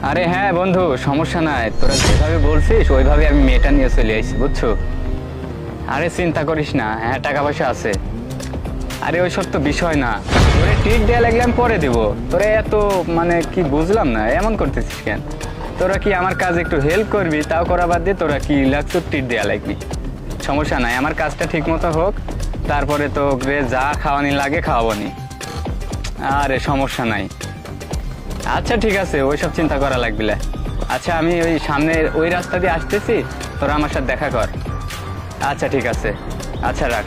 আরে হ্যাঁ বন্ধু, সমস্যা নাই, তোরা যেভাবে বলছিস ওইভাবে আমি মেয়েটা নিয়ে চলে আসছি, বুঝছো? আরে চিন্তা করিস না, হ্যাঁ টাকা পয়সা আছে। আরে ওই সব তো বিষয় না, তোরে টিট দেওয়া লাগলে আমি পরে দেবো। তোরা এত মানে কি বুঝলাম না, এমন করতেছিস কেন? তোরা কি আমার কাজ একটু হেল্প করবি, তাও করা বাদ দিয়ে তোরা কি লাগতো টিট দেওয়া লাগবি? সমস্যা নাই, আমার কাজটা ঠিক মতো হোক, তারপরে তো যা খাওয়ানি লাগে খাওয়াবনি। আরে সমস্যা নাই, আচ্ছা ঠিক আছে, ওইসব চিন্তা করা লাগবে না। আচ্ছা আমি ওই সামনের ওই রাস্তা দিয়ে আসতেছি, তোরা আমার সাথে দেখা কর। আচ্ছা ঠিক আছে, আচ্ছা রাখ।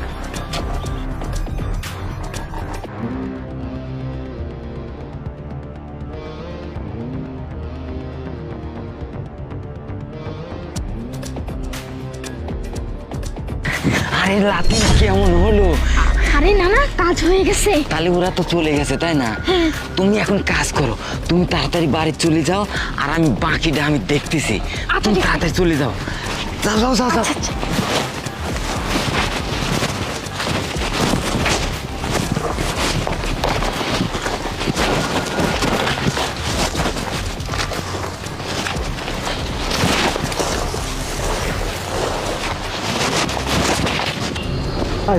আরে লাতিন কেমন হলো? আরে না না, কাজ হয়ে গেছে। তাহলে ওরা তো চলে গেছে তাই না? তুমি এখন কাজ করো, তুমি তাড়াতাড়ি বাড়ি চলে যাও, আর আমি বাকিটা আমি দেখতেছি। তুমি ঠিক আছে। তাড়াতাড়ি চলে যাও, যাও যাও যাও যাও। আচ্ছা।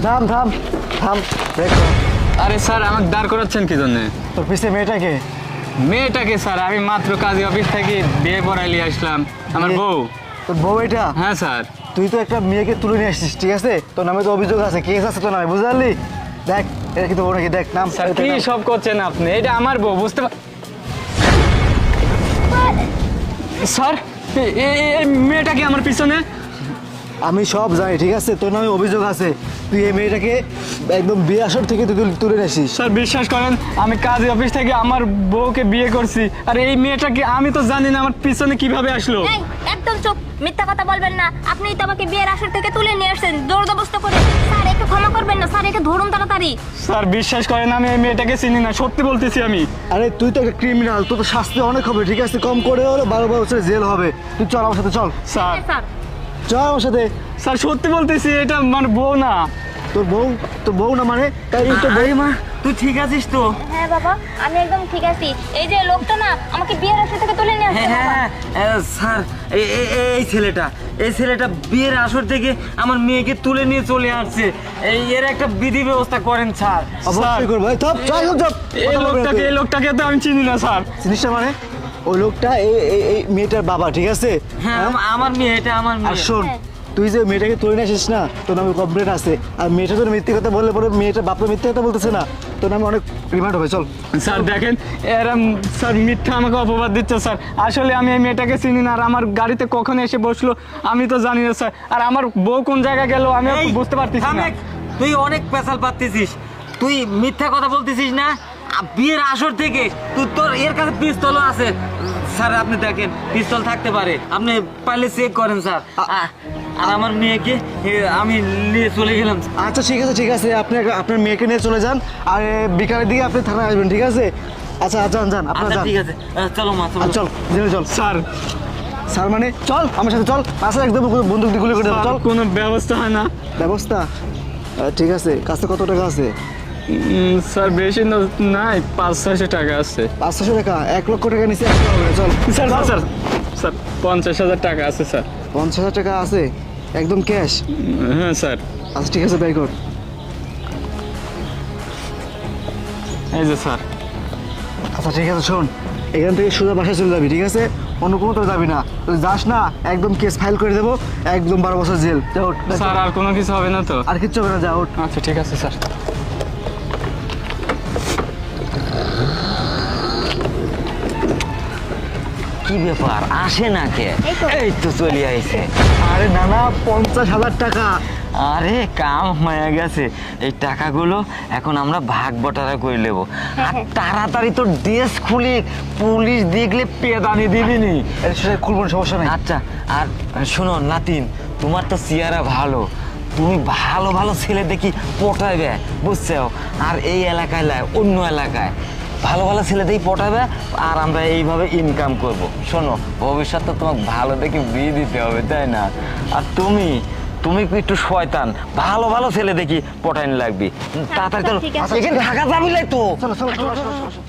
থাম থাম থাম, ব্রেক কর। আরে স্যার আমাকে দাঁড় করাচ্ছেন কি জন্যে? তোর পিছিয়ে মেয়েটাকে? মেয়েটাকে স্যার আমি মাত্র কাজী অফিস থেকে বিয়ে পড়াইলে আসলাম, আমার বউ। তোর বউ এটা? হ্যাঁ স্যার। তুই তো একটা মেয়েকে তুলে নিয়ে আসছিস, ঠিক আছে? তোর নামে তো অভিযোগ আছে, কেস আছে তোর নামে, বুঝতে পারলি? দেখ এটা কিন্তু বউ নাকি, দেখ নাম। স্যার কি সব করছেন আপনি? এটা আমার বউ, বুঝতে স্যার এই মেয়েটা কি আমার পিছনে? আমি সব জানি, ঠিক আছে? তোর নামে অভিযোগ আছে, তুই এই মেয়েটাকে একদম বিয়ে আসর থেকে তুই তুলে নিয়ে আসিস। স্যার বিশ্বাস করেন, আমি কাজী অফিস থেকে আমার বউকে বিয়ে করছি, আর এই মেয়েটাকে আমি তো জানি না আমার পিছনে কিভাবে আসলো। এই একদম চুপ, মিথ্যা কথা বলবেন না। আপনিই তো আমাকে বিয়ের আসর থেকে তুলে নিয়ে আসছেন জোরদবস্ত করে। স্যার একটু ক্ষমা করবেন না, স্যার একে ধরুন তাড়াতাড়ি। স্যার বিশ্বাস করেন, আমি এই মেয়েটাকে চিনি না, সত্যি বলতেছি আমি। আরে তুই তো একটা ক্রিমিনাল, তোর তো শাস্তি অনেক হবে, ঠিক আছে? কম করে হলো 12 বছরের জেল হবে। তুই চল আমার সাথে, চল স্যার স্যার চল আমার সাথে। স্যার সত্যি বলতেছি, এটা আমার বউ না। তোর বউ না মানে? তাই তো বউ। আরে মা, তুই ঠিক আছিস তো? হ্যাঁ বাবা, আমি একদম ঠিক আছি। এই যে লোকটা না আমাকে বিয়ের আসর থেকে তুলে নিয়ে আসছে। হ্যাঁ হ্যাঁ হ্যাঁ, স্যার এই ছেলেটা বিয়ের আসর থেকে আমার মেয়েকে তুলে নিয়ে চলে আসছে। এর একটা বিধি ব্যবস্থা করেন স্যার। অবশ্যই করবো। এই চল চল চল। এই লোকটাকে তো আমি চিনি না স্যার। জিনিসটা মানে ওই লোকটা এই মেয়েটার বাবা, ঠিক আছে? হ্যাঁ আমার মেয়ে, এটা আমার আর মেয়ে। শোন, তুই যে মেয়েটাকে তুলে নিয়ে আসিস না, তোর নামে কমপ্লেন আছে। আর মেয়েটা তোর মিথ্যে কথা বললে পরে মেয়েটার বাপরা মিথ্যে কথা বলতেছে না, তোর নামে অনেক রিমান্ড হবে। চল স্যার দেখেন, এরা স্যার মিথ্যা আমাকে অপবাদ দিচ্ছে স্যার। আসলে আমি এই মেয়েটাকে চিনি না, আর আমার গাড়িতে কখন এসে বসলো আমি তো জানি না স্যার। আর আমার বউ কোন জায়গায় গেল আমি এই, বুঝতে পারতেছি না। থামেক, তুই অনেক পেশাল পাচ্ছিস, তুই মিথ্যা কথা বলতেছিস না। বিয়ের আসর থেকে তোর এর কাছে পিস্তলও আছে। স্যার আপনি দেখেন, পিস্তল থাকতে পারে, আপনি পারলে চেক করেন স্যার। আর আমার মেয়েকে আমি নিয়ে চলে গেলাম। আচ্ছা ঠিক আছে ঠিক আছে, আপনি আপনার মেয়েকে নিয়ে চলে যান, আর বিকালের দিকে আপনি থানায় আসবেন, ঠিক আছে? আচ্ছা যান যান, আপনার আচ্ছা যান। ঠিক আছে, চলো মা চলো। চল জেনে চল। স্যার স্যার মানে চল আমার সাথে, চল। পাশে একদম বন্দুক দিয়ে গুলি করে দেবো, চল। কোনো ব্যবস্থা হয় না? ব্যবস্থা ঠিক আছে। কাছে কত টাকা আছে? স্যার বেশি নাই, 500-600 টাকা আছে। 500 টাকা? 1 লক্ষ টাকা নিচে আসতে হবে না, চল। স্যার স্যার স্যার 50,000 টাকা আছে স্যার। 50,000 টাকা আছে একদম ক্যাশ? হ্যাঁ স্যার। আচ্ছা ঠিক আছে, বের কর। এই যে স্যার। আচ্ছা ঠিক আছে, শোন, এখান থেকে সোজা বাসায় চলে যাবি, ঠিক আছে? অন্য কোনো তো যাবি না, তুই যাস না একদম কেস ফাইল করে দেবো, একদম 12 বছর জেল। যা ওঠ। স্যার আর কোনো কিছু হবে না তো? আর কিচ্ছু হবে না, যা ওঠ। আচ্ছা ঠিক আছে স্যার। কি ব্যাপার, আসে না কে? এই তো চলে আইছে। আরে না না, 50,000 টাকা। আরে কাম হয়ে গেছে, এই টাকাগুলো এখন আমরা ভাগ বটারা করে নেবো। আর তাড়াতাড়ি তো ড্রেস খুলি, পুলিশ দেখলে পেদানি দিবিনি। সেটা খুলবো না, সমস্যা নেই। আচ্ছা, আর শোনো নাতিন, তোমার তো চেহারা ভালো, তুমি ভালো ভালো ছেলে দেখি পটাইবে, বুঝছো? আর এই এলাকায় নয়, অন্য এলাকায় ভালো ভালো ছেলে দেখি পটাবে, আর আমরা এইভাবে ইনকাম করব। শোনো, ভবিষ্যতে তোমাকে ভালো দেখে বিয়ে দিতে হবে, তাই না? আর তুমি একটু শয়তান, ভালো ভালো ছেলে দেখি পটাইনি লাগবে। তাড়াতাড়ি চলো, ঠিক আছে। এখানে ঢাকা যাবি তো। চলো চলো চলো চলো, চলো।